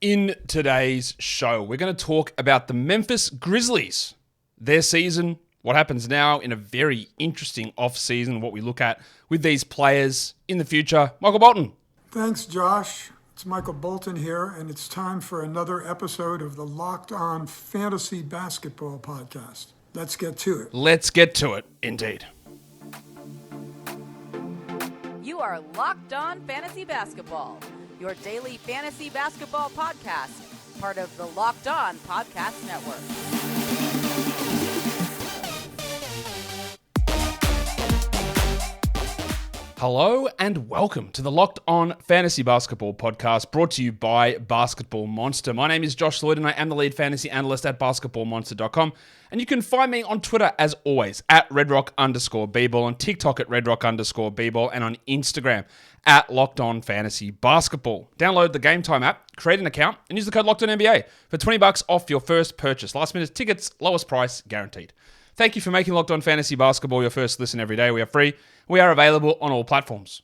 In today's show, we're going to talk about the Memphis Grizzlies, their season, what happens now in a very interesting off-season, what we look at with these players in the future. Michael Bolton. Thanks, Josh. It's Michael Bolton here, and it's time for another episode of the Locked On Fantasy Basketball Podcast. Let's get to it. Let's get to it, indeed. You are Locked On Fantasy Basketball, your daily fantasy basketball podcast, part of the Locked On Podcast Network. Hello and welcome to the Locked On Fantasy Basketball Podcast, brought to you by Basketball Monster. My name is Josh Lloyd and I am the lead fantasy analyst at basketballmonster.com. And you can find me on Twitter, as always, at redrock_bball, on TikTok at redrock_bball, and on Instagram at Locked On Fantasy Basketball. Download the Game Time app, create an account, and use the code LOCKEDONNBA for $20 off your first purchase. Last minute tickets, lowest price guaranteed. Thank you for making Locked On Fantasy Basketball your first listen every day. We are free. We are available on all platforms.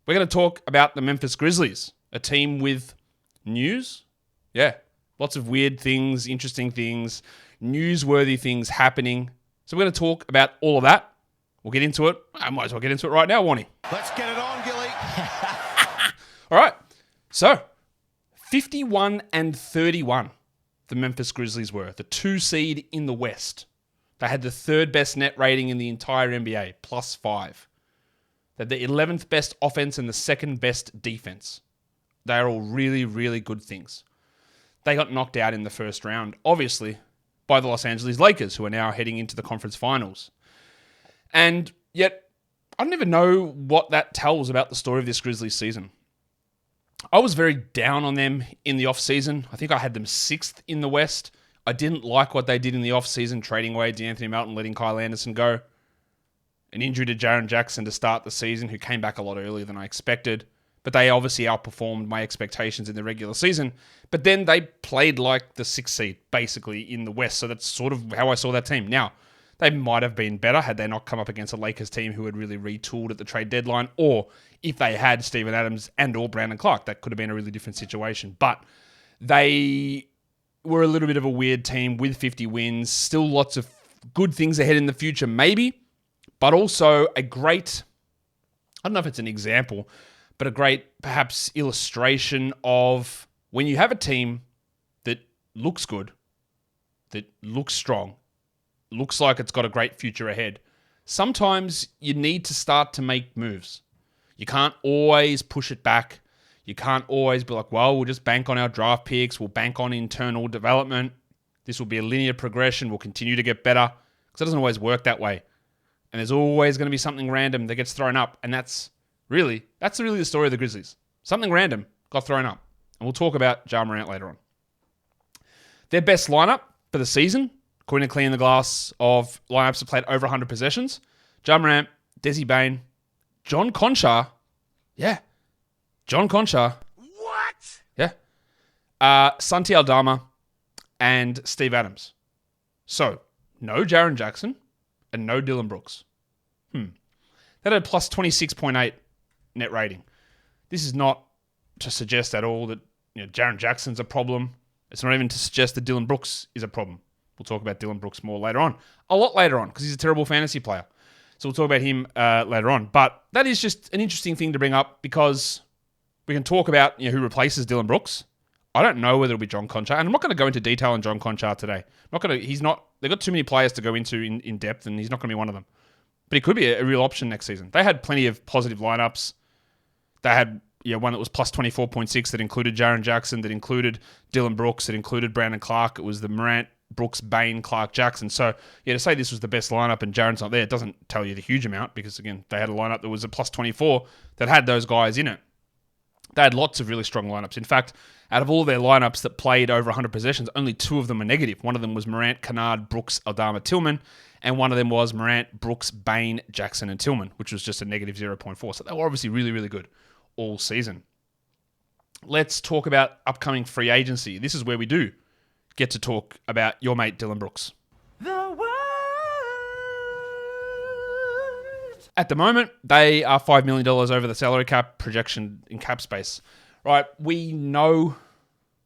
We're going to talk about the Memphis Grizzlies, a team with news. Yeah, lots of weird things, interesting things, newsworthy things happening. So we're going to talk about all of that. We'll get into it. I might as well get into it right now, Warnie. Let's get it on, Gilly. All right. So, 51-31, the Memphis Grizzlies were, the 2 seed in the West. They had the 3rd best net rating in the entire NBA, +5. They had the 11th best offense and the 2nd best defense. They are all really, really good things. They got knocked out in the first round, obviously, by the Los Angeles Lakers, who are now heading into the conference finals. And yet, I don't even know what that tells about the story of this Grizzlies season. I was very down on them in the offseason. I think I had them 6th in the West. I didn't like what they did in the offseason, trading away D'Anthony Melton, letting Kyle Anderson go. An injury to Jaren Jackson to start the season, who came back a lot earlier than I expected. But they obviously outperformed my expectations in the regular season. But then they played like the 6th seed, basically, in the West. So that's sort of how I saw that team. Now, they might have been better had they not come up against a Lakers team who had really retooled at the trade deadline. Or if they had Steven Adams and or Brandon Clarke, that could have been a really different situation. But they were a little bit of a weird team with 50 wins. Still lots of good things ahead in the future, maybe. But also a great, I don't know if it's an example, but a great, perhaps, illustration of when you have a team that looks good, that looks strong, looks like it's got a great future ahead, sometimes you need to start to make moves. You can't always push it back. You can't always be like, well, we'll just bank on our draft picks. We'll bank on internal development. This will be a linear progression. We'll continue to get better. Because it doesn't always work that way. And there's always going to be something random that gets thrown up. And that's really the story of the Grizzlies. Something random got thrown up. And we'll talk about Ja Morant later on. Their best lineup for the season, according to Clean the Glass of lineups that played over 100 possessions, Ja Morant, Desmond Bane, John Conchar. Yeah. John Conchar. What? Yeah. Santi Aldama and Steve Adams. So, no Jaren Jackson and no Dillon Brooks. That had a plus 26.8 net rating. This is not to suggest at all that Jaren Jackson's a problem. It's not even to suggest that Dillon Brooks is a problem. We'll talk about Dillon Brooks more later on. A lot later on, because he's a terrible fantasy player. So we'll talk about him later on. But that is just an interesting thing to bring up because we can talk about who replaces Dillon Brooks. I don't know whether it'll be John Conchar, and I'm not going to go into detail on John Conchar today. They've got too many players to go into in depth, and he's not going to be one of them. But he could be a real option next season. They had plenty of positive lineups. They had one that was plus 24.6 that included Jaren Jackson, that included Dillon Brooks, that included Brandon Clarke. It was the Morant, Brooks, Bane, Clarke, Jackson. So, to say this was the best lineup and Jaren's not there, it doesn't tell you the huge amount because, again, they had a lineup that was a plus 24 that had those guys in it. They had lots of really strong lineups. In fact, out of all their lineups that played over 100 possessions, only 2 of them were negative. One of them was Morant, Kennard, Brooks, Aldama, Tillman, and one of them was Morant, Brooks, Bane, Jackson, and Tillman, which was just a negative 0.4. So they were obviously really, really good all season. Let's talk about upcoming free agency. This is where we do get to talk about your mate Dillon Brooks. The world. At the moment, they are $5 million over the salary cap projection in cap space. Right, we know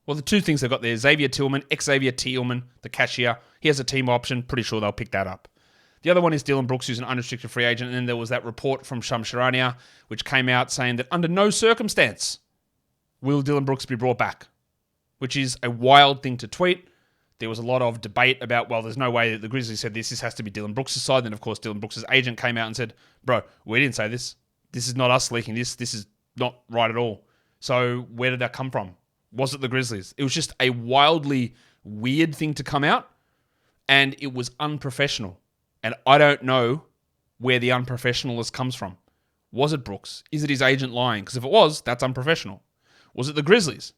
Well, the two things they've got there, Xavier Tillman, Xavier Tillman, the cashier. He has a team option. Pretty sure they'll pick that up. The other one is Dillon Brooks, who's an unrestricted free agent. And then there was that report from Shams Charania, which came out saying that under no circumstance will Dillon Brooks be brought back, which is a wild thing to tweet. There was a lot of debate about, well, there's no way that the Grizzlies said this. This has to be Dillon Brooks' side. Then, of course, Dillon Brooks' agent came out and said, bro, we didn't say this. This is not us leaking this. This is not right at all. So where did that come from? Was it the Grizzlies? It was just a wildly weird thing to come out, and it was unprofessional. And I don't know where the unprofessionalness comes from. Was it Brooks? Is it his agent lying? Because if it was, that's unprofessional. Was it the Grizzlies?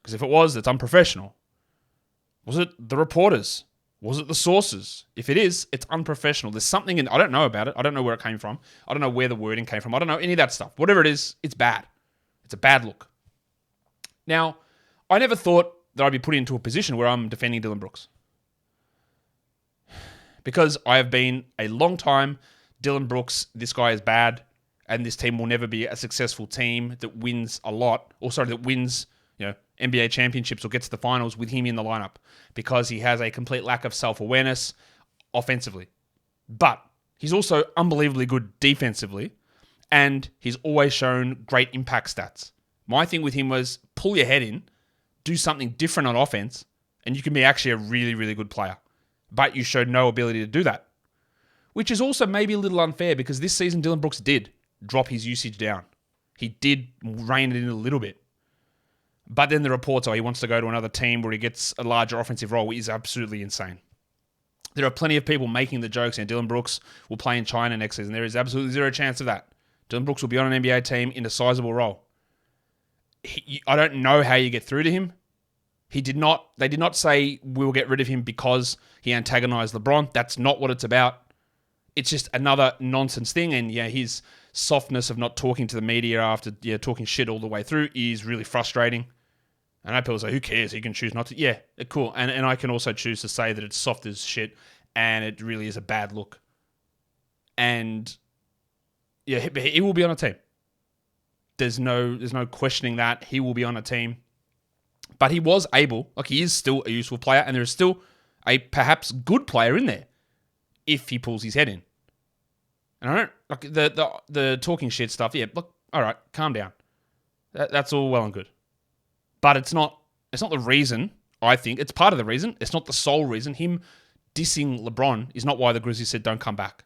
Because if it was, that's unprofessional. Was it the reporters? Was it the sources? If it is, it's unprofessional. There's something in... I don't know about it. I don't know where it came from. I don't know where the wording came from. I don't know any of that stuff. Whatever it is, it's bad. It's a bad look. Now, I never thought that I'd be put into a position where I'm defending Dillon Brooks. Because I have been a long time, Dillon Brooks, this guy is bad, and this team will never be a successful team that wins a lot, or sorry, that wins, NBA championships or gets to the finals with him in the lineup, because he has a complete lack of self-awareness offensively. But he's also unbelievably good defensively, and he's always shown great impact stats. My thing with him was pull your head in, do something different on offense, and you can be actually a really, really good player. But you showed no ability to do that, which is also maybe a little unfair, because this season Dillon Brooks did drop his usage down. He did rein it in a little bit. But then the reports are he wants to go to another team where he gets a larger offensive role, which is absolutely insane. There are plenty of people making the jokes, and Dillon Brooks will play in China next season. There is absolutely zero chance of that. Dillon Brooks will be on an NBA team in a sizable role. I don't know how you get through to him. They did not say we'll get rid of him because he antagonized LeBron. That's not what it's about. It's just another nonsense thing. And his softness of not talking to the media after talking shit all the way through is really frustrating. And I know people say, who cares? He can choose not to. Yeah, cool. And I can also choose to say that it's soft as shit and it really is a bad look. And he will be on a team. There's no questioning that. He will be on a team. But he was able, he is still a useful player, and there is still a perhaps good player in there if he pulls his head in. And I don't, the talking shit stuff, all right, calm down. That's all well and good. But it's not the reason, I think. It's part of the reason. It's not the sole reason. Him dissing LeBron is not why the Grizzlies said don't come back.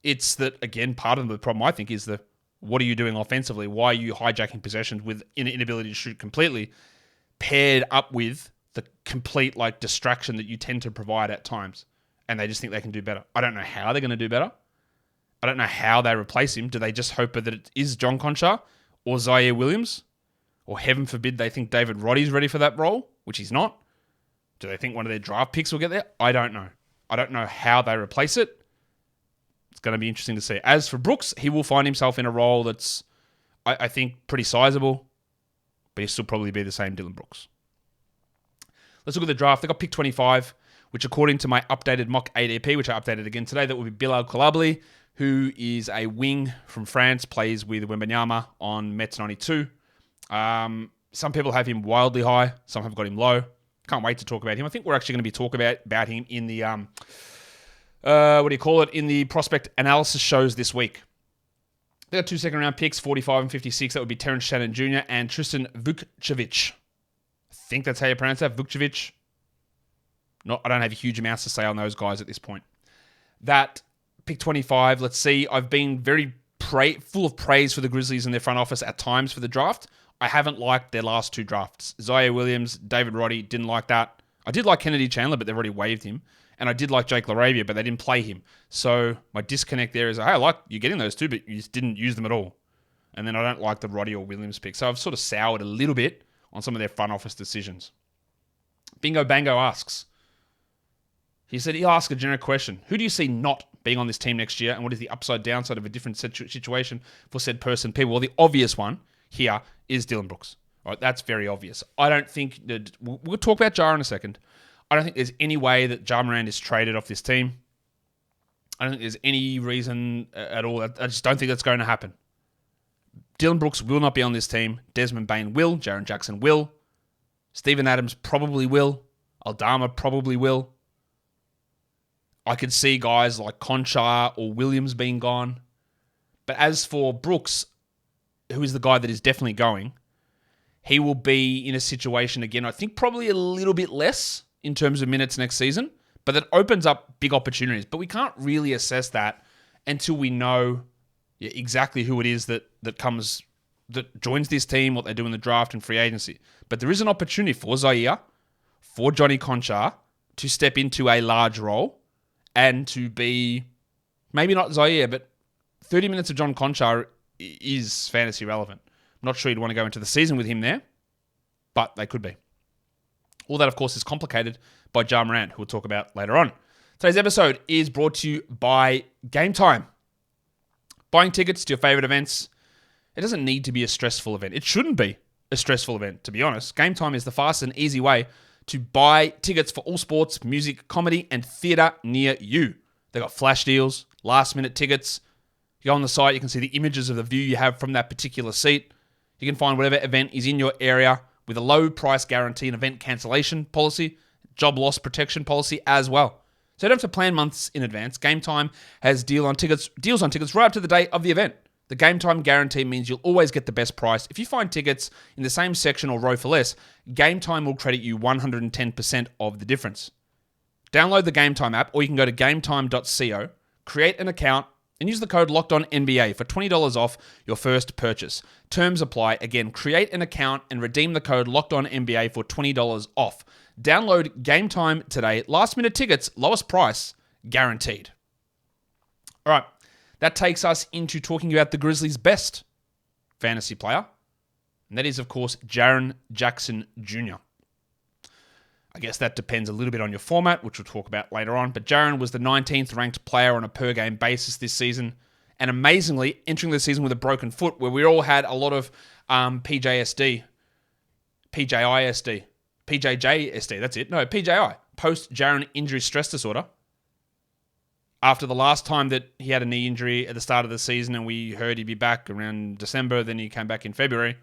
It's that, again, part of the problem, I think, is what are you doing offensively? Why are you hijacking possessions with an inability to shoot completely, paired up with the complete distraction that you tend to provide at times? And they just think they can do better. I don't know how they're going to do better. I don't know how they replace him. Do they just hope that it is John Conchar or Zaire Williams? Or heaven forbid they think David Roddy's ready for that role, which he's not. Do they think one of their draft picks will get there? I don't know. I don't know how they replace it. It's going to be interesting to see. As for Brooks, he will find himself in a role that's, I think, pretty sizable, but he'll still probably be the same Dillon Brooks. Let's look at the draft. They got pick 25, which according to my updated mock ADP, which I updated again today, that will be Bilal Koulibaly, who is a wing from France, plays with Wembanyama on Mets 92. Some people have him wildly high. Some have got him low. Can't wait to talk about him. I think we're actually going to be talking about him in the, in the prospect analysis shows this week. They got 2 second-round picks, 45 and 56. That would be Terrence Shannon Jr. and Tristan Vukcevic. I think that's how you pronounce that, Vukcevic. I don't have huge amounts to say on those guys at this point. That pick 25, let's see. I've been very full of praise for the Grizzlies and their front office at times for the draft. I haven't liked their last two drafts. Zaire Williams, David Roddy, didn't like that. I did like Kennedy Chandler, but they've already waived him. And I did like Jake LaRavia, but they didn't play him. So my disconnect there is, hey, I like you getting those two, but you just didn't use them at all. And then I don't like the Roddy or Williams pick. So I've sort of soured a little bit on some of their front office decisions. Bingo Bango asks, he'll ask a generic question. Who do you see not being on this team next year? And what is the upside downside of a different situation for said person? People, well, the obvious one here is Dillon Brooks. All right, that's very obvious. I don't think that we'll talk about Ja in a second. I don't think there's any way that Ja Morant is traded off this team. I don't think there's any reason at all. I just don't think that's going to happen. Dillon Brooks will not be on this team. Desmond Bane will. Jaren Jackson will. Steven Adams probably will. Aldama probably will. I could see guys like Conchar or Williams being gone. But as for Brooks, who is the guy that is definitely going, he will be in a situation again, I think probably a little bit less in terms of minutes next season, but that opens up big opportunities. But we can't really assess that until we know exactly who it is that joins this team, what they do in the draft and free agency. But there is an opportunity for Zaire, for Johnny Conchar, to step into a large role and to be, maybe not Zaire, but 30 minutes of John Conchar is fantasy relevant. I'm not sure you'd want to go into the season with him there, but they could be. All that, of course, is complicated by Ja Morant, who we'll talk about later on. Today's episode is brought to you by Game Time. Buying tickets to your favorite events, it doesn't need to be a stressful event. It shouldn't be a stressful event, to be honest. Game Time is the fast and easy way to buy tickets for all sports, music, comedy, and theatre near you. They've got flash deals, last-minute tickets. You go on the site, you can see the images of the view you have from that particular seat. You can find whatever event is in your area with a low price guarantee and event cancellation policy, job loss protection policy as well. So you don't have to plan months in advance. Game Time has deals on tickets right up to the day of the event. The Game Time guarantee means you'll always get the best price. If you find tickets in the same section or row for less, Game Time will credit you 110% of the difference. Download the Game Time app, or you can go to gametime.co, create an account, and use the code LOCKEDONNBA for $20 off your first purchase. Terms apply. Again, create an account and redeem the code LOCKEDONNBA for $20 off. Download Game Time today. Last minute tickets, lowest price, guaranteed. All right, that takes us into talking about the Grizzlies' best fantasy player, and that is, of course, Jaren Jackson Jr. I guess that depends a little bit on your format, which we'll talk about later on. But Jaren was the 19th ranked player on a per-game basis this season. And amazingly, entering the season with a broken foot, where we all had a lot of PJISD, that's it. No, PJI, post-Jaren injury stress disorder. After the last time that he had a knee injury at the start of the season and we heard he'd be back around December, then he came back in February,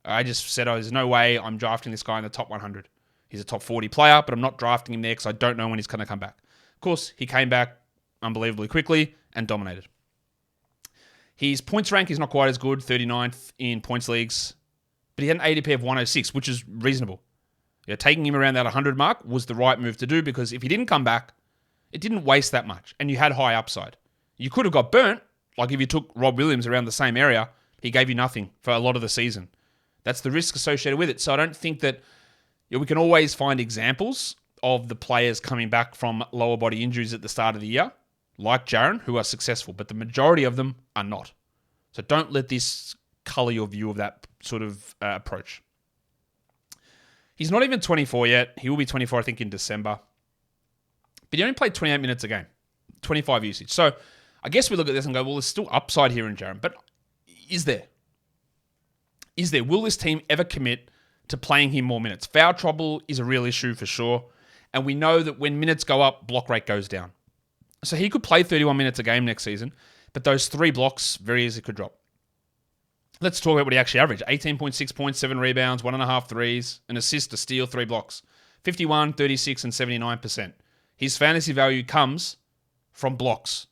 I just said, there's no way I'm drafting this guy in the top 100. He's a top 40 player, but I'm not drafting him there because I don't know when he's going to come back. Of course, he came back unbelievably quickly and dominated. His points rank is not quite as good, 39th in points leagues, but he had an ADP of 106, which is reasonable. Taking him around that 100 mark was the right move to do, because if he didn't come back, it didn't waste that much, and you had high upside. You could have got burnt, like if you took Rob Williams around the same area, he gave you nothing for a lot of the season. That's the risk associated with it. So I don't think that we can always find examples of the players coming back from lower body injuries at the start of the year, like Jaren, who are successful, but the majority of them are not. So don't let this color your view of that sort of approach. He's not even 24 yet. He will be 24, I think, in December. But he only played 28 minutes a game, 25 usage. So I guess we look at this and go, well, there's still upside here in Jaren. But is there? Will this team ever commit to playing him more minutes? Foul trouble is a real issue for sure. And we know that when minutes go up, block rate goes down. So he could play 31 minutes a game next season, but those 3 blocks very easily could drop. Let's talk about what he actually averaged. 18.6 points, 7 rebounds, 1.5 threes, an assist, a steal, 3 blocks. 51, 36, and 79%. His fantasy value comes from blocks.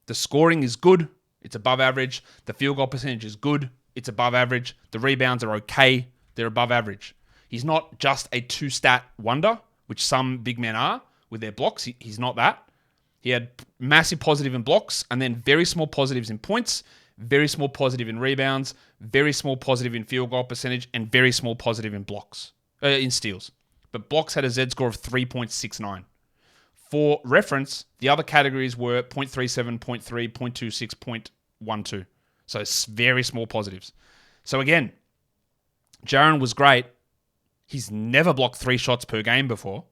The scoring is good. It's above average. The field goal percentage is good. It's above average. The rebounds are okay. They're above average. He's not just a 2-stat wonder, which some big men are with their blocks. He's not that. He had massive positive in blocks and then very small positives in points, very small positive in rebounds, very small positive in field goal percentage, and very small positive in blocks, in steals. But blocks had a Z score of 3.69. For reference, the other categories were 0.37, 0.3, 0.26, 0.12. So it's very small positives. So again, Jaren was great. He's never blocked 3 shots per game before.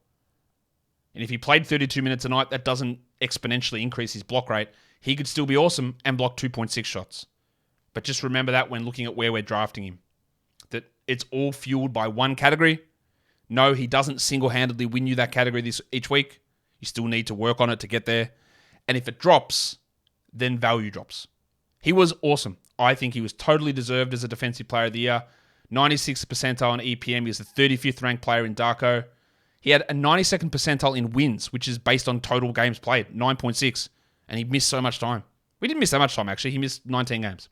And if he played 32 minutes a night, that doesn't exponentially increase his block rate. He could still be awesome and block 2.6 shots. But just remember that when looking at where we're drafting him, that it's all fueled by one category. No, he doesn't single-handedly win you that category each week. You still need to work on it to get there. And if it drops, then value drops. He was awesome. I think he was totally deserved as a defensive player of the year. 96th percentile in EPM. He was the 35th ranked player in Darko. He had a 92nd percentile in wins, which is based on total games played, 9.6. And he missed so much time. We didn't miss that much time, actually. He missed 19 games.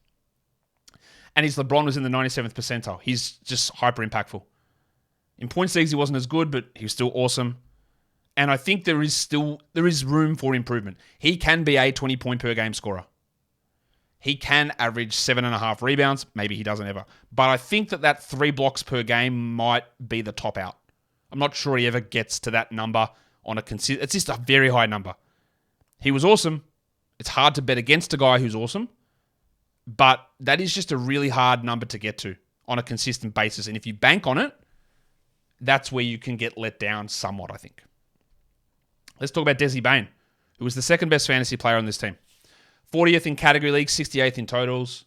And his LeBron was in the 97th percentile. He's just hyper impactful. In points leagues, he wasn't as good, but he was still awesome. And I think there is room for improvement. He can be a 20-point per game scorer. He can average 7.5 rebounds. Maybe he doesn't ever. But I think that 3 blocks per game might be the top out. I'm not sure he ever gets to that number on a consistent. It's just a very high number. He was awesome. It's hard to bet against a guy who's awesome. But that is just a really hard number to get to on a consistent basis. And if you bank on it, that's where you can get let down somewhat, I think. Let's talk about Desmond Bane, who was the second best fantasy player on this team. 40th in category leagues, 68th in totals,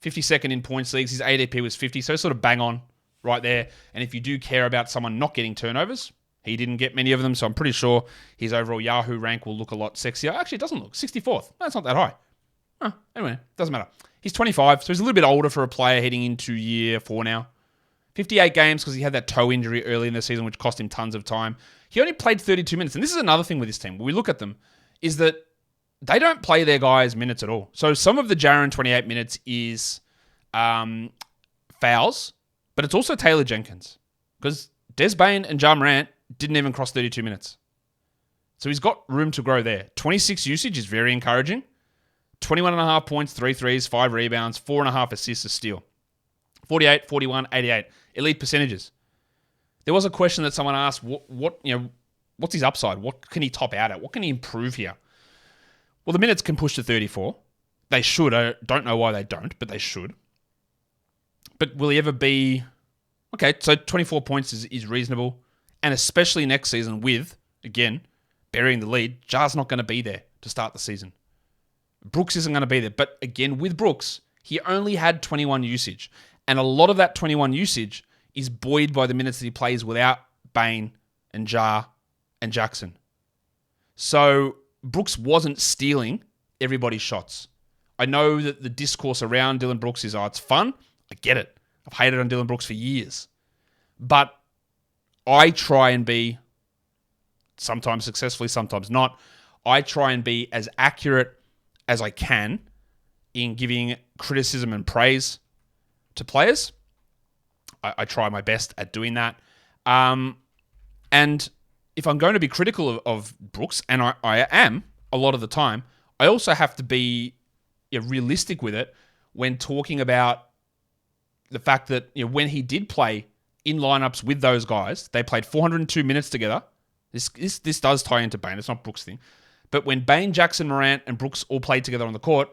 52nd in points leagues. His ADP was 50, so sort of bang on right there. And if you do care about someone not getting turnovers, he didn't get many of them, so I'm pretty sure his overall Yahoo rank will look a lot sexier. Actually, it doesn't look. 64th. That's not that high. Anyway, doesn't matter. He's 25, so he's a little bit older for a player heading into year 4 now. 58 games because he had that toe injury early in the season, which cost him tons of time. He only played 32 minutes. And this is another thing with this team. When we look at them, is that they don't play their guys minutes at all. So some of the Jaren 28 minutes is fouls, but it's also Taylor Jenkins. Because Des Bane and Ja Morant didn't even cross 32 minutes. So he's got room to grow there. 26 usage is very encouraging. 21.5 points, 3 threes, 5 rebounds, 4.5 assists, a steal. 48, 41, 88. Elite percentages. There was a question that someone asked, what's his upside? What can he top out at? What can he improve here? Well, the minutes can push to 34. They should. I don't know why they don't, but they should. But will he ever be... Okay, so 24 points is reasonable. And especially next season with, again, burying the lead, Ja's not going to be there to start the season. Brooks isn't going to be there. But again, with Brooks, he only had 21 usage. And a lot of that 21 usage is buoyed by the minutes that he plays without Bane and Ja and Jackson. So Brooks wasn't stealing everybody's shots. I know that the discourse around Dillon Brooks is, it's fun. I get it. I've hated on Dillon Brooks for years. But I try and be, sometimes successfully, sometimes not, I try and be as accurate as I can in giving criticism and praise to players. I try my best at doing that. And if I'm going to be critical of Brooks, and I am a lot of the time, I also have to be realistic with it when talking about the fact that when he did play in lineups with those guys, they played 402 minutes together. This does tie into Bane. It's not Brooks' thing. But when Bane, Jackson, Morant, and Brooks all played together on the court,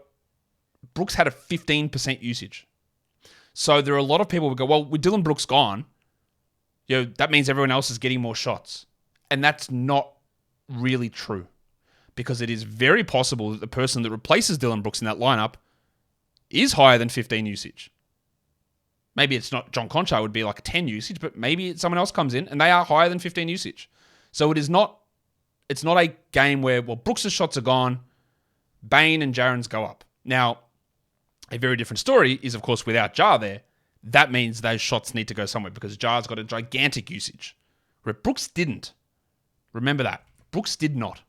Brooks had a 15% usage. So there are a lot of people who go, well, with Dillon Brooks gone, that means everyone else is getting more shots. And that's not really true. Because it is very possible that the person that replaces Dillon Brooks in that lineup is higher than 15 usage. Maybe it's not John Conchar would be like 10 usage, but maybe someone else comes in and they are higher than 15 usage. So it's not a game where, Brooks' shots are gone, Bane and Jaren's go up. Now, a very different story is, of course, without Ja there, that means those shots need to go somewhere because Ja's got a gigantic usage. Where Brooks didn't. Remember that. Brooks did not.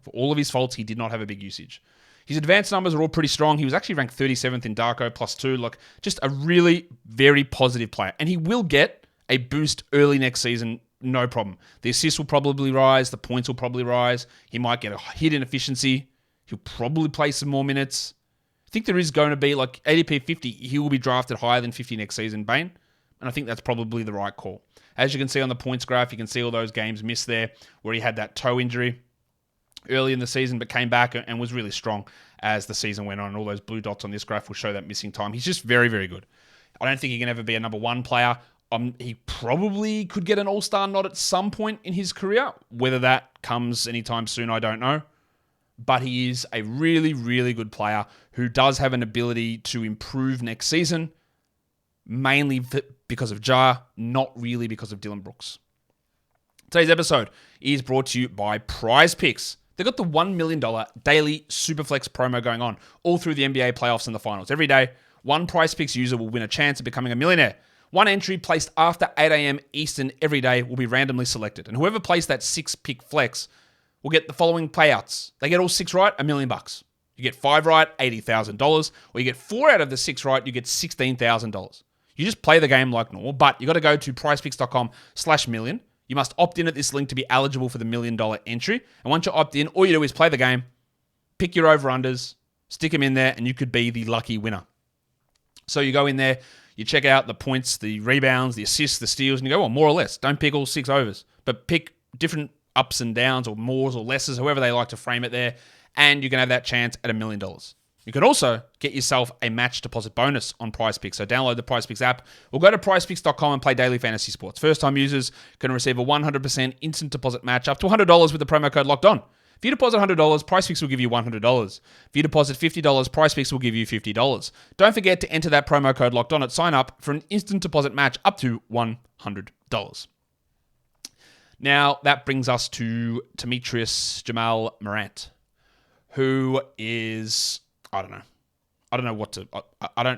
For all of his faults, he did not have a big usage. His advanced numbers are all pretty strong. He was actually ranked 37th in Darko, +2. Just a really very positive player. And he will get a boost early next season, no problem. The assists will probably rise. The points will probably rise. He might get a hit in efficiency. He'll probably play some more minutes. I think there is going to be, ADP 50, he will be drafted higher than 50 next season, Bane. And I think that's probably the right call. As you can see on the points graph, you can see all those games missed there where he had that toe injury early in the season, but came back and was really strong as the season went on. And all those blue dots on this graph will show that missing time. He's just very, very good. I don't think he can ever be a number 1 player. He probably could get an all-star nod at some point in his career. Whether that comes anytime soon, I don't know. But he is a really, really good player who does have an ability to improve next season, mainly because of Ja, not really because of Dillon Brooks. Today's episode is brought to you by Prize Picks. They've got the $1 million daily Superflex promo going on all through the NBA playoffs and the finals. Every day, one Prize Picks user will win a chance of becoming a millionaire. One entry placed after 8 a.m. Eastern every day will be randomly selected. And whoever placed that 6-pick flex will get the following payouts. They get all 6 right, $1 million. You get 5 right, $80,000. Or you get 4 out of the 6 right, you get $16,000. You just play the game like normal, but you got to go to prizepicks.com/million. You must opt in at this link to be eligible for the $1 million entry. And once you opt in, all you do is play the game, pick your over-unders, stick them in there, and you could be the lucky winner. So you go in there, you check out the points, the rebounds, the assists, the steals, and you go, well, more or less. Don't pick all 6 overs, but pick different ups and downs or mores or lesses, however they like to frame it there, and you can have that chance at $1 million. You could also get yourself a match deposit bonus on PrizePicks. So download the PrizePicks app or go to prizepicks.com and play daily fantasy sports. First-time users can receive a 100% instant deposit match up to $100 with the promo code Locked On. If you deposit $100, PrizePicks will give you $100. If you deposit $50, PrizePicks will give you $50. Don't forget to enter that promo code Locked On at sign up for an instant deposit match up to $100. Now, that brings us to Tumultuous Ja Morant, who is, I don't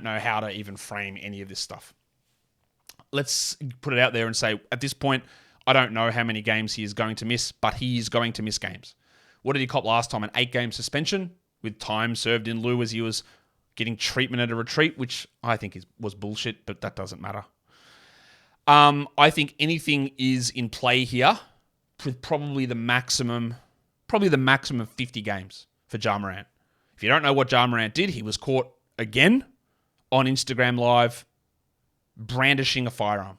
know how to even frame any of this stuff. Let's put it out there and say, at this point, I don't know how many games he is going to miss, but he is going to miss games. What did he cop last time? An 8-game suspension with time served in lieu as he was getting treatment at a retreat, which I think was bullshit, but that doesn't matter. I think anything is in play here with probably the maximum of 50 games for Ja Morant. If you don't know what Ja Morant did, he was caught again on Instagram Live brandishing a firearm.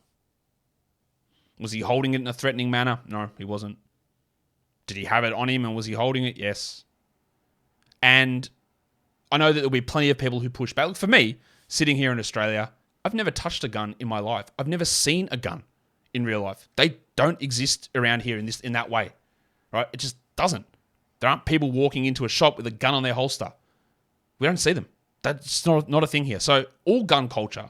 Was he holding it in a threatening manner? No, he wasn't. Did he have it on him and was he holding it? Yes. And I know that there'll be plenty of people who push back. Look, for me, sitting here in Australia, I've never touched a gun in my life. I've never seen a gun in real life. They don't exist around here in that way, right? It just doesn't. There aren't people walking into a shop with a gun on their holster. We don't see them. That's not a thing here. So all gun culture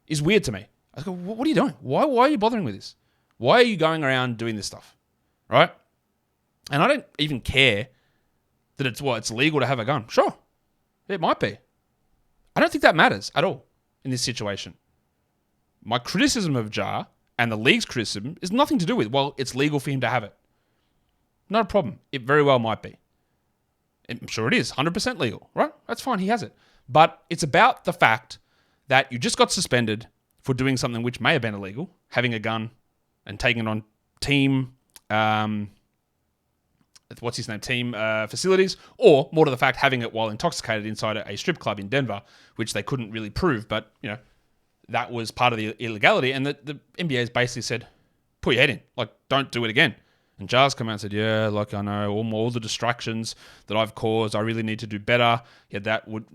is weird to me. I go, what are you doing? Why are you bothering with this? Why are you going around doing this stuff, right? And I don't even care that it's legal to have a gun. Sure, it might be. I don't think that matters at all in this situation. My criticism of Ja and the league's criticism is nothing to do with, well, it's legal for him to have it. Not a problem. It very well might be. I'm sure it is. 100% legal, right? That's fine. He has it. But it's about the fact that you just got suspended for doing something which may have been illegal, having a gun and taking it on team, team facilities, or more to the fact, having it while intoxicated inside a strip club in Denver, which they couldn't really prove, but, that was part of the illegality. And the NBA has basically said, put your head in. Like, don't do it again. And Ja's come out and said, yeah, like, I know all the distractions that I've caused. I really need to do better. Yeah, that would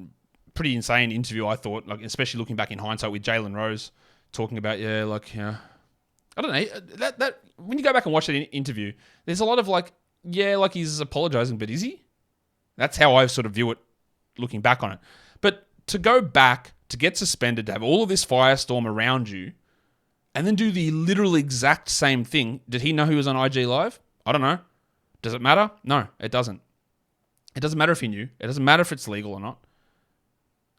pretty insane interview, I thought, like, especially looking back in hindsight with Jalen Rose talking about, I don't know. That when you go back and watch that interview, there's a lot of he's apologizing, but is he? That's how I sort of view it looking back on it. But to go back, to get suspended, to have all of this firestorm around you, and then do the literal exact same thing. Did he know he was on IG Live? I don't know. Does it matter? No, it doesn't. It doesn't matter if he knew. It doesn't matter if it's legal or not.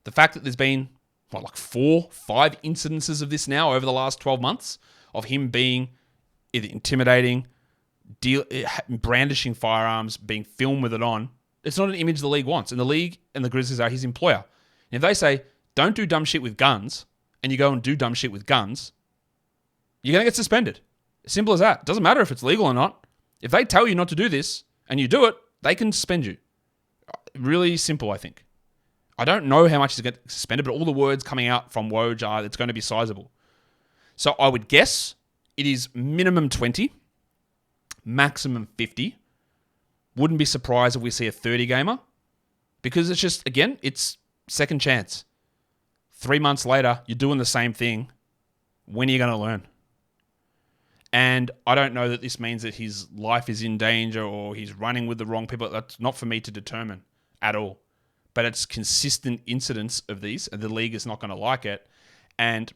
The fact that there's been, 4, 5 incidences of this now over the last 12 months of him being either intimidating, brandishing firearms, being filmed with it on, it's not an image the league wants. And the league and the Grizzlies are his employer. And if they say, don't do dumb shit with guns, and you go and do dumb shit with guns, you're going to get suspended. Simple as that. It doesn't matter if it's legal or not. If they tell you not to do this and you do it, they can suspend you. Really simple, I think. I don't know how much he's going to get suspended, but all the words coming out from Woj are it's going to be sizable. So I would guess it is minimum 20, maximum 50. Wouldn't be surprised if we see a 30-gamer because it's just, again, it's second chance. 3 months later, you're doing the same thing. When are you going to learn? And I don't know that this means that his life is in danger or he's running with the wrong people. That's not for me to determine at all. But it's consistent incidents of these, and the league is not going to like it. And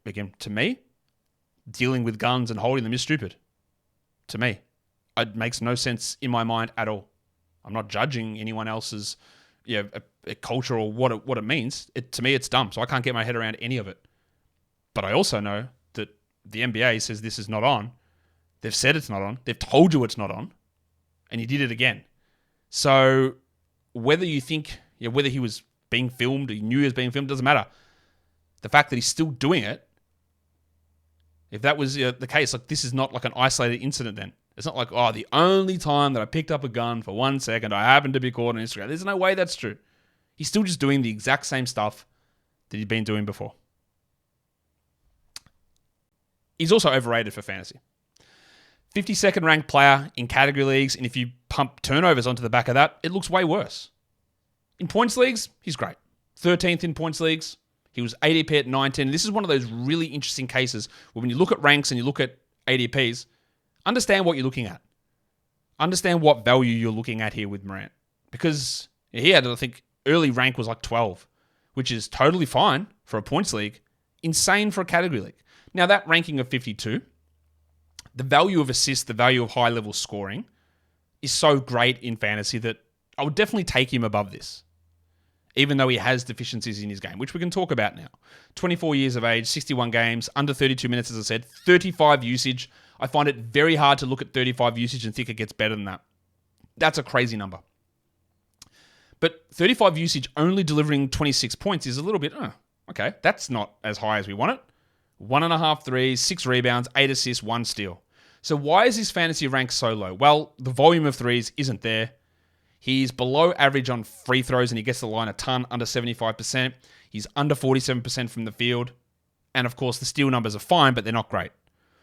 again, to me, dealing with guns and holding them is stupid. To me, it makes no sense in my mind at all. I'm not judging anyone else's a culture or what it means. To me, it's dumb. So I can't get my head around any of it. But I also know that the NBA says this is not on. They've said it's not on. They've told you it's not on. And he did it again. So whether you think, whether he was being filmed or he knew he was being filmed, doesn't matter. The fact that he's still doing it, if that was the case, like this is not like an isolated incident then. It's not like, the only time that I picked up a gun for 1 second, I happened to be caught on Instagram. There's no way that's true. He's still just doing the exact same stuff that he'd been doing before. He's also overrated for fantasy. 52nd ranked player in category leagues, and if you pump turnovers onto the back of that, it looks way worse. In points leagues, he's great. 13th in points leagues. He was ADP at 19. This is one of those really interesting cases where when you look at ranks and you look at ADPs, understand what you're looking at. Understand what value you're looking at here with Morant. Because he had, I think, early rank was like 12, which is totally fine for a points league, insane for a category league. Now, that ranking of 52, the value of assists, the value of high-level scoring is so great in fantasy that I would definitely take him above this, even though he has deficiencies in his game, which we can talk about now. 24 years of age, 61 games, under 32 minutes, as I said, 35 usage. I find it very hard to look at 35 usage and think it gets better than that. That's a crazy number. But 35 usage only delivering 26 points is a little bit, okay, that's not as high as we want it. 1.5 threes, 6 rebounds, 8 assists, 1 steal. So why is his fantasy rank so low? Well, the volume of threes isn't there. He's below average on free throws and he gets the line a ton, under 75%. He's under 47% from the field. And of course, the steal numbers are fine, but they're not great.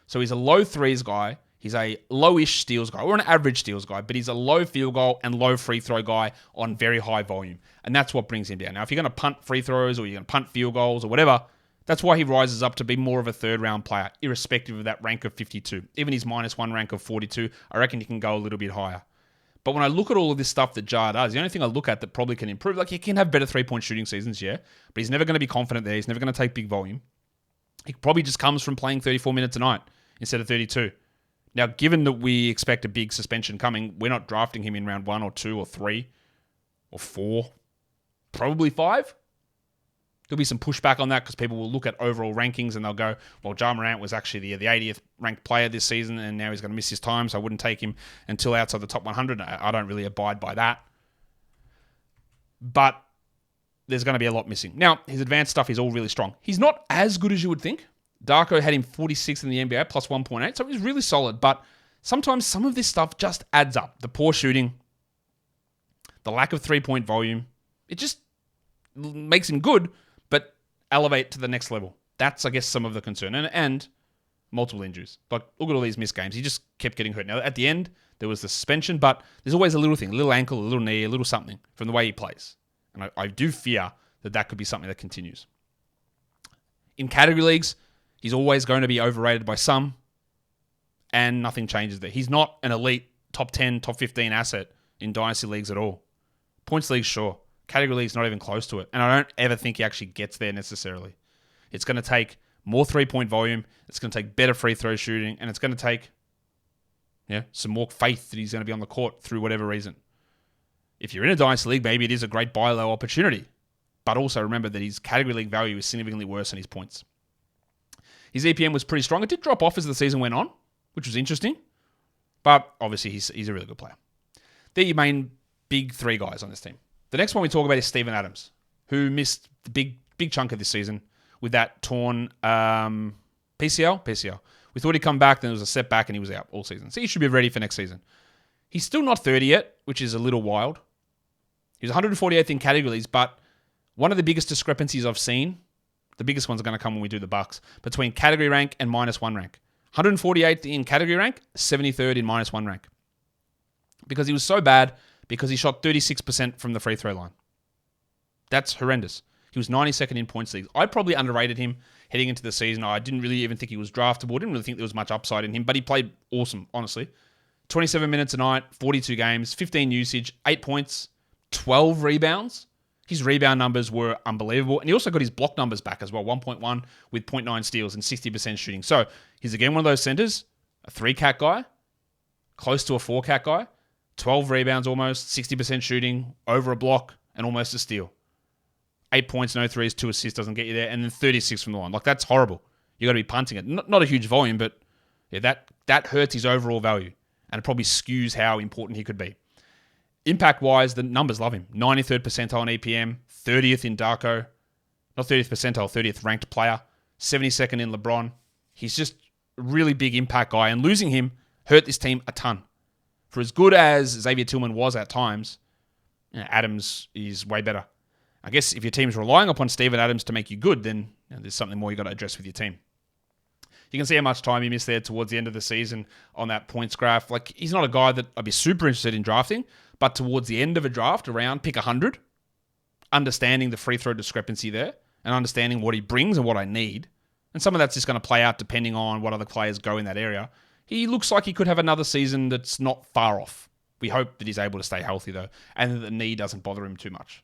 So he's a low threes guy. He's a low-ish steals guy, or an average steals guy, but he's a low field goal and low free throw guy on very high volume. And that's what brings him down. Now, if you're going to punt free throws or you're going to punt field goals or whatever, that's why he rises up to be more of a third-round player, irrespective of that rank of 52. Even his -1 rank of 42, I reckon he can go a little bit higher. But when I look at all of this stuff that Ja does, the only thing I look at that probably can improve, like he can have better three-point shooting seasons, yeah, but he's never going to be confident there. He's never going to take big volume. He probably just comes from playing 34 minutes a night instead of 32. Now, given that we expect a big suspension coming, we're not drafting him in round 1 or 2 or 3 or 4, probably 5. There'll be some pushback on that because people will look at overall rankings and they'll go, well, Ja Morant was actually the 80th ranked player this season and now he's going to miss his time, so I wouldn't take him until outside the top 100. I don't really abide by that. But there's going to be a lot missing. Now, his advanced stuff is all really strong. He's not as good as you would think. Darko had him 46th in the NBA, plus 1.8, so he's really solid. But sometimes some of this stuff just adds up. The poor shooting, the lack of three-point volume, it just makes him good, but elevate to the next level. That's, I guess, some of the concern. And multiple injuries. Like, look at all these missed games. He just kept getting hurt. Now, at the end, there was the suspension, but there's always a little thing, a little ankle, a little knee, a little something from the way he plays. And I do fear that could be something that continues. In category leagues, he's always going to be overrated by some, and nothing changes there. He's not an elite top 10, top 15 asset in dynasty leagues at all. Points leagues, sure. Category leagues, not even close to it. And I don't ever think he actually gets there necessarily. It's going to take more three-point volume. It's going to take better free throw shooting. And it's going to take some more faith that he's going to be on the court through whatever reason. If you're in a dynasty league, maybe it is a great buy low opportunity. But also remember that his category league value is significantly worse than his points. His EPM was pretty strong. It did drop off as the season went on, which was interesting. But obviously, he's a really good player. They're your main big three guys on this team. The next one we talk about is Steven Adams, who missed the big chunk of this season with that torn PCL. We thought he'd come back, then there was a setback, and he was out all season. So he should be ready for next season. He's still not 30 yet, which is a little wild. He was 148th in categories, but one of the biggest discrepancies I've seen, the biggest ones are going to come when we do the Bucks, between category rank and -1 rank. 148th in category rank, 73rd in -1 rank. Because he was so bad, because he shot 36% from the free throw line. That's horrendous. He was 92nd in points leagues. I probably underrated him heading into the season. I didn't really even think he was draftable. I didn't really think there was much upside in him, but he played awesome, honestly. 27 minutes a night, 42 games, 15 usage, 8 points, 12 rebounds. His rebound numbers were unbelievable. And he also got his block numbers back as well, 1.1 with 0.9 steals and 60% shooting. So he's again one of those centers, a 3-cat guy, close to a 4-cat guy, 12 rebounds almost, 60% shooting, over a block, and almost a steal. 8 points, no threes, 2 assists doesn't get you there, and then 36 from the line. Like, that's horrible. You got to be punting it. Not a huge volume, but yeah, that hurts his overall value, and it probably skews how important he could be. Impact-wise, the numbers love him. 93rd percentile in EPM, 30th in Darko, not 30th percentile, 30th ranked player, 72nd in LeBron. He's just a really big impact guy, and losing him hurt this team a ton. For as good as Xavier Tillman was at times, Adams is way better. I guess if your team's relying upon Steven Adams to make you good, then there's something more you got to address with your team. You can see how much time he missed there towards the end of the season on that points graph. Like, he's not a guy that I'd be super interested in drafting, but towards the end of a draft, around pick 100, understanding the free throw discrepancy there and understanding what he brings and what I need, and some of that's just going to play out depending on what other players go in that area, he looks like he could have another season that's not far off. We hope that he's able to stay healthy, though, and that the knee doesn't bother him too much.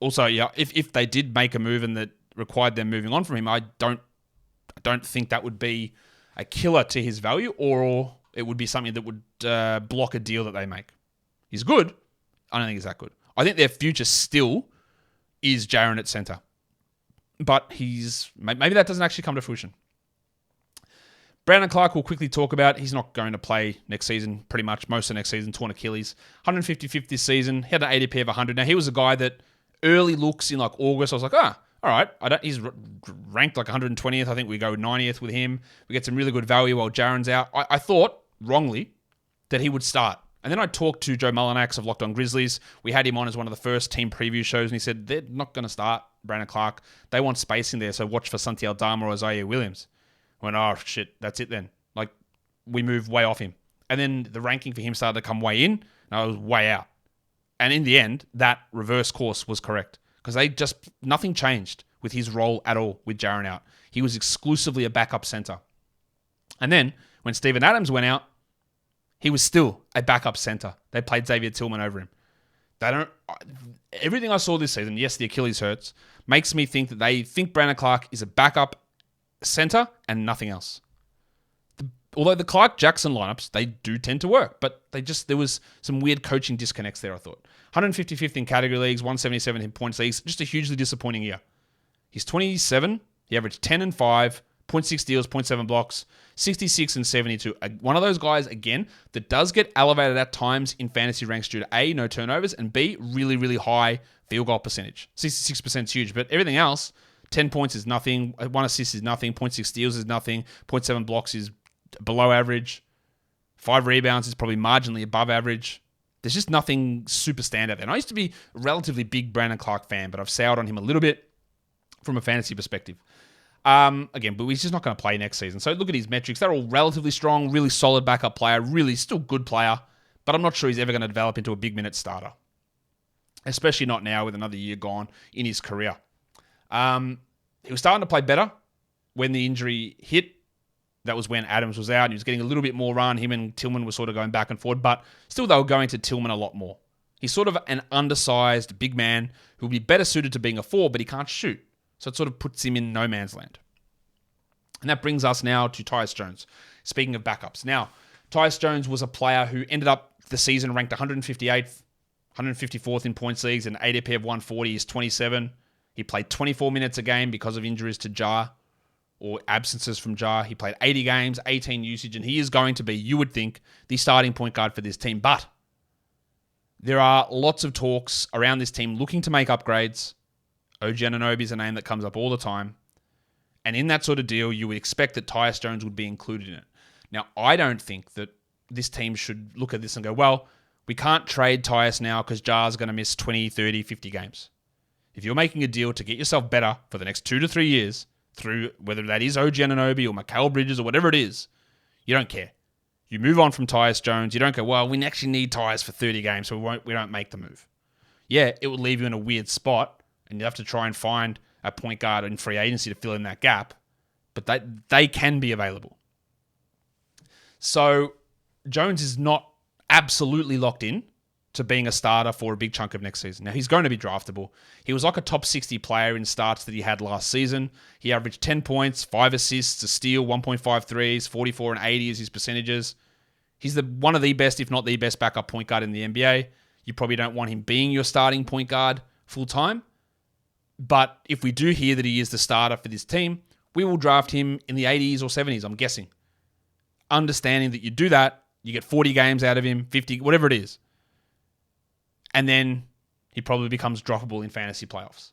Also, yeah, if they did make a move and that required them moving on from him, I don't think that would be a killer to his value, or it would be something that would block a deal that they make. He's good. I don't think he's that good. I think their future still is Jaren at center. But maybe that doesn't actually come to fruition. Brandon Clarke we'll quickly talk about. He's not going to play next season, pretty much most of next season, torn Achilles. 155th this season. He had an ADP of 100. Now, he was a guy that early looks in like August, I was like, all right. He's ranked like 120th. I think we go 90th with him. We get some really good value while Jaren's out. I thought, wrongly, that he would start. And then I talked to Joe Mullinax of Locked On Grizzlies. We had him on as one of the first team preview shows, and he said they're not going to start Brandon Clarke. They want space in there, so watch for Santi Aldama or Isaiah Williams. I went, oh, shit, that's it then. Like, we moved way off him. And then the ranking for him started to come way in, and I was way out. And in the end, that reverse course was correct, because nothing changed with his role at all with Jaren out. He was exclusively a backup center. And then, when Steven Adams went out, he was still a backup center. They played Xavier Tillman over him. Everything I saw this season, yes, the Achilles hurts, makes me think that they think Brandon Clarke is a backup center and nothing else. Although the Clarke Jackson lineups, they do tend to work, but there was some weird coaching disconnects there, I thought. 155th in category leagues, 177 in points leagues, just a hugely disappointing year. He's 27, he averaged 10 and 5, 0.6 steals, 0.7 blocks, 66 and 72. One of those guys, again, that does get elevated at times in fantasy ranks due to A, no turnovers, and B, really, really high field goal percentage. 66% is huge, but everything else, 10 points is nothing, 1 assist is nothing, 0.6 steals is nothing, 0.7 blocks is below average, 5 rebounds is probably marginally above average. There's just nothing super standout there. And I used to be a relatively big Brandon Clarke fan, but I've soured on him a little bit from a fantasy perspective. Again, but he's just not going to play next season. So look at his metrics. They're all relatively strong, really solid backup player, really still good player, but I'm not sure he's ever going to develop into a big minute starter, especially not now with another year gone in his career. He was starting to play better when the injury hit. That was when Adams was out, and he was getting a little bit more run. Him and Tillman were sort of going back and forth, but still they were going to Tillman a lot more. He's sort of an undersized big man who will be better suited to being a 4, but he can't shoot. So it sort of puts him in no man's land. And that brings us now to Tyus Jones. Speaking of backups. Now, Tyus Jones was a player who ended up the season ranked 158th, 154th in points leagues, and ADP of 140 is 27. He played 24 minutes a game because of injuries to Ja or absences from Ja. He played 80 games, 18 usage, and he is going to be, you would think, the starting point guard for this team. But there are lots of talks around this team looking to make upgrades. OG Anunoby is a name that comes up all the time. And in that sort of deal, you would expect that Tyus Jones would be included in it. Now, I don't think that this team should look at this and go, well, we can't trade Tyus now because Ja's going to miss 20, 30, 50 games. If you're making a deal to get yourself better for the next 2 to 3 years, through whether that is OG Anunoby or Mikal Bridges or whatever it is, you don't care. You move on from Tyus Jones. You don't go, well, we actually need Tyus for 30 games, so we don't make the move. Yeah, it would leave you in a weird spot, and you have to try and find a point guard in free agency to fill in that gap, but they can be available. So Jones is not absolutely locked in to being a starter for a big chunk of next season. Now, he's going to be draftable. He was like a top 60 player in starts that he had last season. He averaged 10 points, 5 assists, a steal, 1.5 threes, 44 and 80 is his percentages. He's one of the best, if not the best, backup point guard in the NBA. You probably don't want him being your starting point guard full time. But if we do hear that he is the starter for this team, we will draft him in the 80s or 70s, I'm guessing. Understanding that you do that, you get 40 games out of him, 50, whatever it is. And then he probably becomes droppable in fantasy playoffs.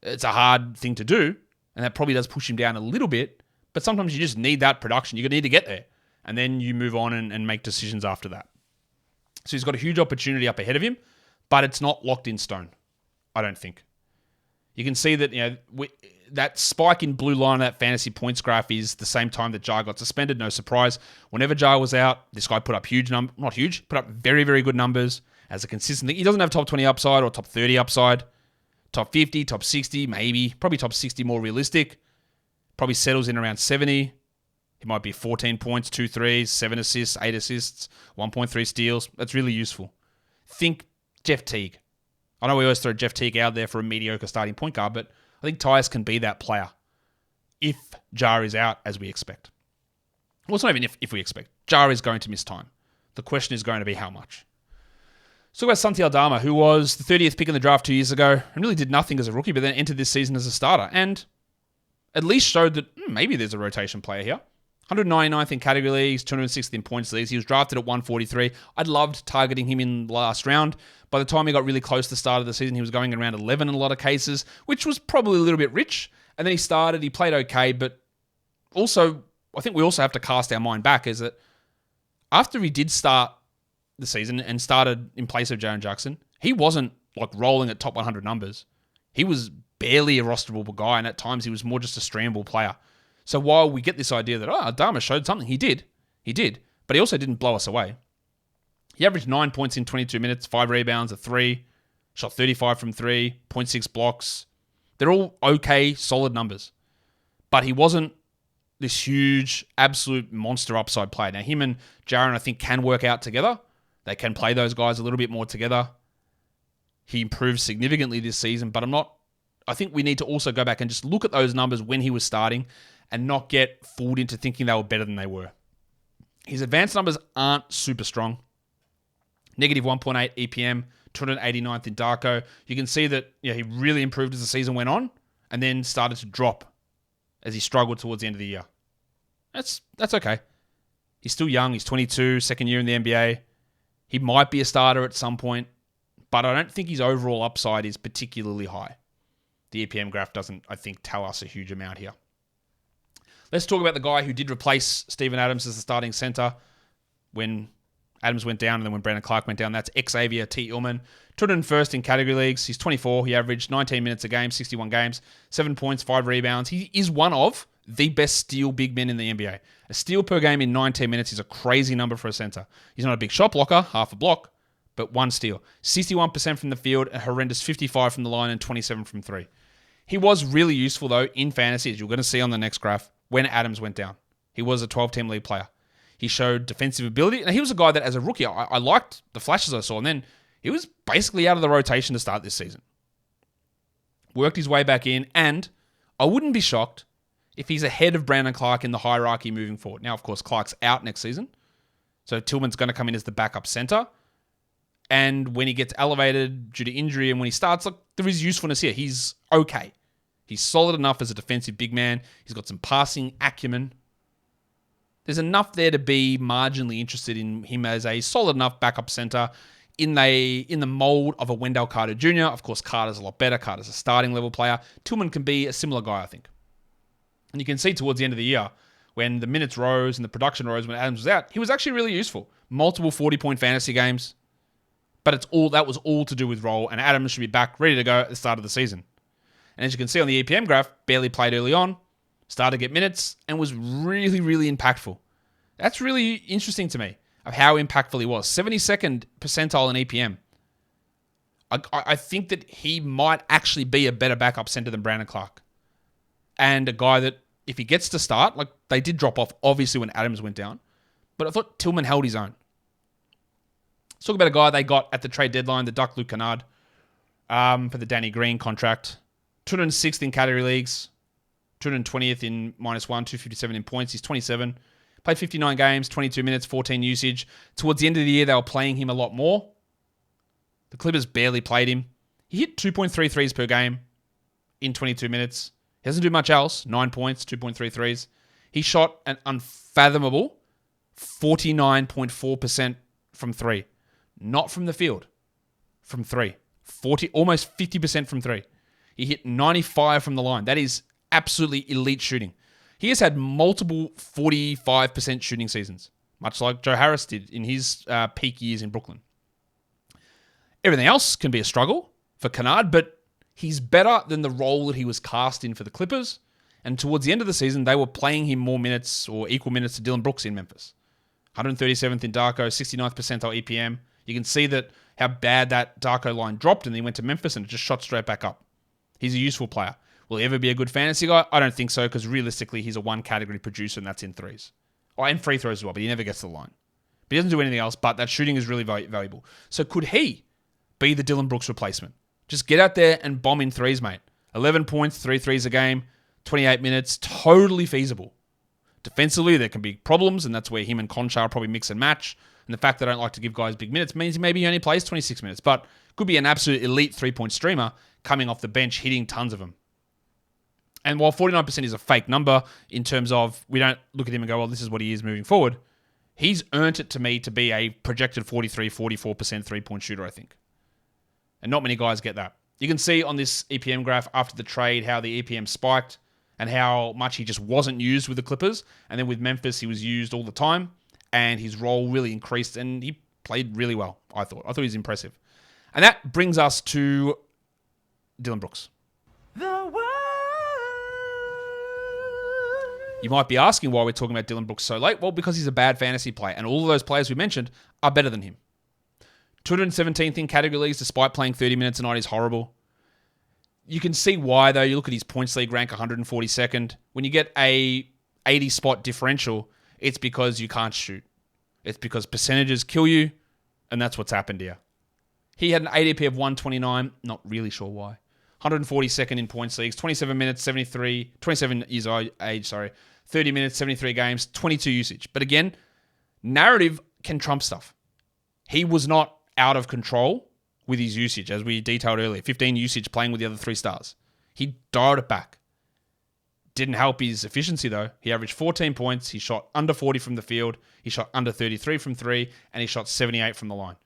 It's a hard thing to do, and that probably does push him down a little bit, but sometimes you just need that production. You need to get there, and then you move on and make decisions after that. So he's got a huge opportunity up ahead of him, but it's not locked in stone, I don't think. You can see that that spike in blue line, that fantasy points graph is the same time that Ja got suspended. No surprise. Whenever Ja was out, this guy put up put up very, very good numbers as a consistent thing. He doesn't have top 20 upside or top 30 upside. Top 50, top 60, maybe. Probably top 60 more realistic. Probably settles in around 70. He might be 14 points, 2 threes, 7 assists, 8 assists, 1.3 steals. That's really useful. Think Jeff Teague. I know we always throw Jeff Teague out there for a mediocre starting point guard, but I think Tyus can be that player if Ja is out, as we expect. Well, it's not even if we expect. Ja is going to miss time. The question is going to be how much. So about Santi Aldama, who was the 30th pick in the draft 2 years ago and really did nothing as a rookie, but then entered this season as a starter and at least showed that maybe there's a rotation player here. 199th in category leagues, 260th in points leagues. He was drafted at 143. I'd loved targeting him in the last round. By the time he got really close to the start of the season, he was going around 11 in a lot of cases, which was probably a little bit rich. And then he started, he played okay, but also, I think we also have to cast our mind back is that after he did start the season and started in place of Jaren Jackson, he wasn't like rolling at top 100 numbers. He was barely a rosterable guy, and at times he was more just a streamable player. So while we get this idea that, Aldama showed something, he did, but he also didn't blow us away. He averaged 9 points in 22 minutes, 5 rebounds, a 3, shot 35 from 3, 0.6 blocks. They're all okay, solid numbers. But he wasn't this huge, absolute monster upside player. Now, him and Jaren, I think, can work out together. They can play those guys a little bit more together. He improved significantly this season, but I think we need to also go back and just look at those numbers when he was starting and not get fooled into thinking they were better than they were. His advanced numbers aren't super strong. Negative 1.8 EPM, 289th in Darko. You can see that he really improved as the season went on and then started to drop as he struggled towards the end of the year. That's okay. He's still young. He's 22, second year in the NBA. He might be a starter at some point, but I don't think his overall upside is particularly high. The EPM graph doesn't, I think, tell us a huge amount here. Let's talk about the guy who did replace Steven Adams as the starting center when Adams went down and then when Brandon Clarke went down. That's Xavier Tillman. 201st in category leagues. He's 24. He averaged 19 minutes a game, 61 games, 7 points, 5 rebounds. He is one of the best steal big men in the NBA. A steal per game in 19 minutes is a crazy number for a center. He's not a big shot blocker, half a block, but 1 steal. 61% from the field, a horrendous 55 from the line, and 27 from 3. He was really useful, though, in fantasy, as you're going to see on the next graph, when Adams went down. He was a 12-team league player. He showed defensive ability. And he was a guy that, as a rookie, I liked the flashes I saw. And then he was basically out of the rotation to start this season. Worked his way back in, and I wouldn't be shocked if he's ahead of Brandon Clarke in the hierarchy moving forward. Now, of course, Clarke's out next season, so Tillman's going to come in as the backup center. And when he gets elevated due to injury and when he starts, there is usefulness here. He's okay. He's solid enough as a defensive big man. He's got some passing acumen. There's enough there to be marginally interested in him as a solid enough backup center in the mold of a Wendell Carter Jr. Of course, Carter's a lot better. Carter's a starting level player. Tillman can be a similar guy, I think. And you can see towards the end of the year, when the minutes rose and the production rose when Adams was out, he was actually really useful. Multiple 40-point fantasy games. But that was all to do with role, and Adams should be back ready to go at the start of the season. And as you can see on the EPM graph, barely played early on, started to get minutes, and was really, really impactful. That's really interesting to me, of how impactful he was. 72nd percentile in EPM. I think that he might actually be a better backup center than Brandon Clarke. And a guy that, if he gets to start, they did drop off, obviously, when Adams went down. But I thought Tillman held his own. Let's talk about a guy they got at the trade deadline, the Duck Luke Kennard, for the Danny Green contract. 206th in category leagues, 220th in -1, 257 in points. He's 27. Played 59 games, 22 minutes, 14 usage. Towards the end of the year, they were playing him a lot more. The Clippers barely played him. He hit 2.3 threes per game in 22 minutes. He doesn't do much else. 9 points, 2.3 threes. He shot an unfathomable 49.4% from three. Not from the field. From three. Almost 50% from three. He hit 95 from the line. That is absolutely elite shooting. He has had multiple 45% shooting seasons, much like Joe Harris did in his peak years in Brooklyn. Everything else can be a struggle for Kennard, but he's better than the role that he was cast in for the Clippers. And towards the end of the season, they were playing him more minutes or equal minutes to Dillon Brooks in Memphis. 137th in Darko, 69th percentile EPM. You can see that how bad that Darko line dropped, and then he went to Memphis and it just shot straight back up. He's a useful player. Will he ever be a good fantasy guy? I don't think so, because realistically, he's a one-category producer, and that's in threes. And free throws as well, but he never gets to the line. But he doesn't do anything else, but that shooting is really valuable. So could he be the Dillon Brooks replacement? Just get out there and bomb in threes, mate. 11 points, 3 threes a game, 28 minutes, totally feasible. Defensively, there can be problems, and that's where him and Conchar probably mix and match. And the fact that I don't like to give guys big minutes means maybe he only plays 26 minutes, but could be an absolute elite three-point streamer coming off the bench, hitting tons of them. And while 49% is a fake number in terms of we don't look at him and go, well, this is what he is moving forward, he's earned it to me to be a projected 43, 44% three-point shooter, I think. And not many guys get that. You can see on this EPM graph after the trade how the EPM spiked and how much he just wasn't used with the Clippers. And then with Memphis, he was used all the time, and his role really increased, and he played really well, I thought. I thought he was impressive. And that brings us to Dillon Brooks. You might be asking why we're talking about Dillon Brooks so late. Well, because he's a bad fantasy player, and all of those players we mentioned are better than him. 217th in category leagues, despite playing 30 minutes a night, is horrible. You can see why, though. You look at his points league rank, 142nd. When you get a 80-spot differential, it's because you can't shoot. It's because percentages kill you, and that's what's happened here. He had an ADP of 129. Not really sure why. 142nd in points leagues, 27 minutes, 27 years age, 30 minutes, 73 games, 22 usage. But again, narrative can trump stuff. He was not out of control with his usage, as we detailed earlier. 15 usage playing with the other 3 stars. He dialed it back. Didn't help his efficiency, though. He averaged 14 points. He shot under 40 from the field. He shot under 33 from 3, and he shot 78 from the line.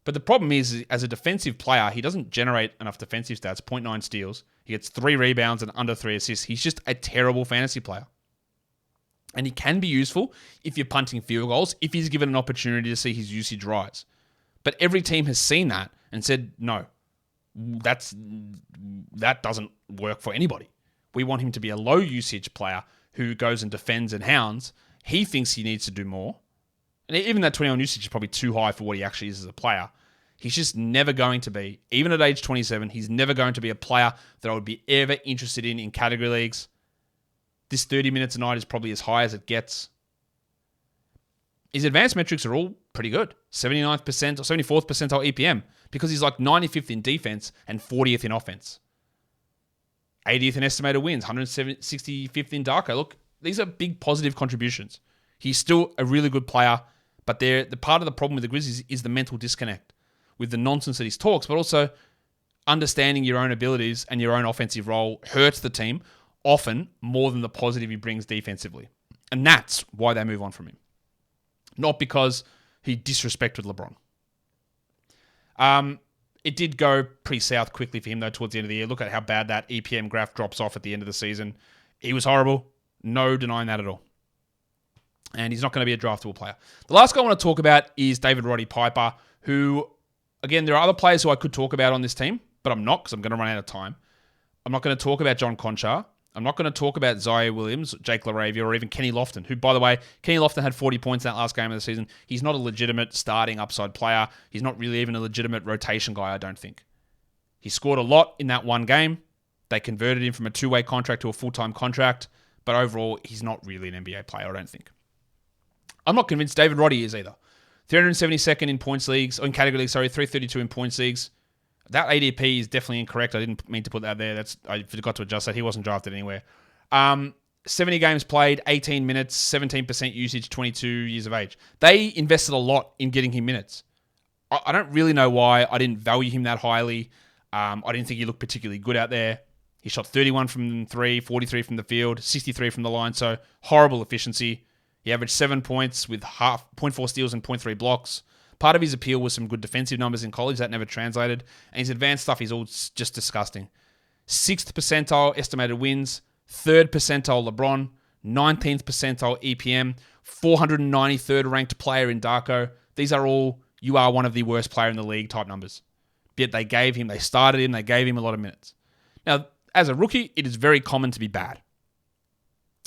But the problem is, as a defensive player, he doesn't generate enough defensive stats, 0.9 steals. He gets 3 rebounds and under 3 assists. He's just a terrible fantasy player. And he can be useful if you're punting field goals, if he's given an opportunity to see his usage rise. But every team has seen that and said, no, that doesn't work for anybody. We want him to be a low usage player who goes and defends and hounds. He thinks he needs to do more. And even that 21 usage is probably too high for what he actually is as a player. He's just never going to be, even at age 27, he's never going to be a player that I would be ever interested in category leagues. This 30 minutes a night is probably as high as it gets. His advanced metrics are all pretty good. 79th percent or 74th percentile EPM, because he's like 95th in defense and 40th in offense. 80th in estimated wins, 165th in Darko. Look, these are big positive contributions. He's still a really good player, but the part of the problem with the Grizzlies is the mental disconnect with the nonsense that he talks, but also understanding your own abilities and your own offensive role hurts the team often more than the positive he brings defensively. And that's why they move on from him. Not because he disrespected LeBron. It did go pretty south quickly for him, though, towards the end of the year. Look at how bad that EPM graph drops off at the end of the season. He was horrible. No denying that at all. And he's not going to be a draftable player. The last guy I want to talk about is David Roddy Piper, who, again, there are other players who I could talk about on this team, but I'm not, because I'm going to run out of time. I'm not going to talk about John Conchar. I'm not going to talk about Zaire Williams, Jake LaRavia, or even Kenny Lofton, who, by the way, Kenny Lofton had 40 points in that last game of the season. He's not a legitimate starting upside player. He's not really even a legitimate rotation guy, I don't think. He scored a lot in that one game. They converted him from a 2-way contract to a full-time contract, but overall, he's not really an NBA player, I don't think. I'm not convinced David Roddy is either. 372nd in points leagues, or in category leagues, 332 in points leagues. That ADP is definitely incorrect. I didn't mean to put that there. I forgot to adjust that. He wasn't drafted anywhere. 70 games played, 18 minutes, 17% usage, 22 years of age. They invested a lot in getting him minutes. I don't really know why I didn't value him that highly. I didn't think he looked particularly good out there. He shot 31 from 3, 43 from the field, 63 from the line, so horrible efficiency. He averaged 7 points with 0.4 steals and 0.3 blocks. Part of his appeal was some good defensive numbers in college. That never translated. And his advanced stuff is all just disgusting. 6th percentile estimated wins, 3rd percentile LeBron, 19th percentile EPM, 493rd ranked player in Darko. These are all, you are one of the worst player in the league type numbers. Yet they started him, they gave him a lot of minutes. Now, as a rookie, it is very common to be bad.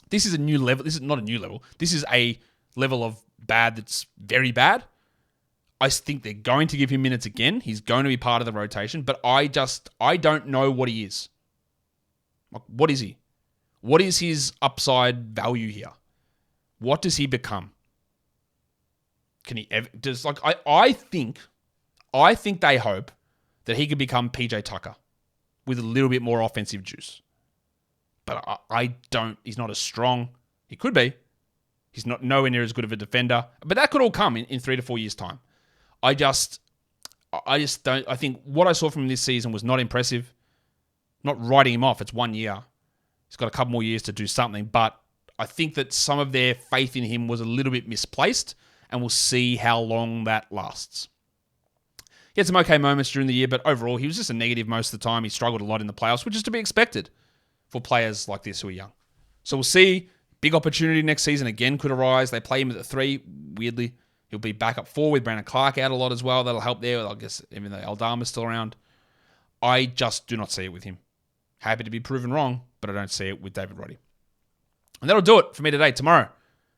This is a new level. This is not a new level. This is a level of bad that's very bad. I think they're going to give him minutes again. He's going to be part of the rotation, but I don't know what he is. Like, what is he? What is his upside value here? What does he become? Can he ever, I think they hope that he could become PJ Tucker with a little bit more offensive juice. But I don't, he's not as strong. He could be. He's not nowhere near as good of a defender. But that could all come in 3 to 4 years' time. I just don't, I think what I saw from him this season was not impressive. Not writing him off. It's 1 year. He's got a couple more years to do something. But I think that some of their faith in him was a little bit misplaced. And we'll see how long that lasts. He had some okay moments during the year, but overall, he was just a negative most of the time. He struggled a lot in the playoffs, which is to be expected for players like this who are young. So we'll see. Big opportunity next season again could arise. They play him at the 3. Weirdly, he'll be back up 4 with Brandon Clarke out a lot as well. That'll help there. I guess even though Aldama's still around. I just do not see it with him. Happy to be proven wrong, but I don't see it with David Roddy. And that'll do it for me today. Tomorrow,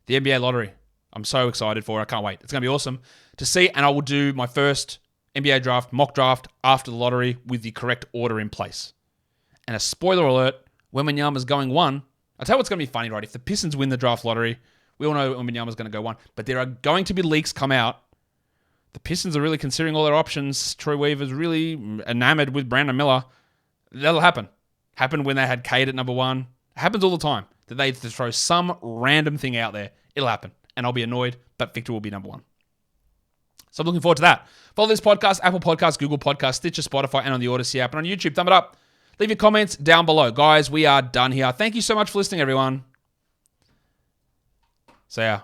the NBA lottery. I'm so excited for it. I can't wait. It's going to be awesome to see. And I will do my first NBA draft, mock draft after the lottery with the correct order in place. And a spoiler alert, Wembanyama's going 1. I'll tell you what's going to be funny, right? If the Pistons win the draft lottery, we all know Wembanyama's going to go 1. But there are going to be leaks come out. The Pistons are really considering all their options. Troy Weaver's really enamored with Brandon Miller. That'll happen. Happened when they had Cade at number 1. It happens all the time. That they throw some random thing out there. It'll happen. And I'll be annoyed, but Victor will be number 1. So I'm looking forward to that. Follow this podcast, Apple Podcasts, Google Podcasts, Stitcher, Spotify, and on the Odyssey app. And on YouTube, thumb it up. Leave your comments down below. Guys, we are done here. Thank you so much for listening, everyone. See ya.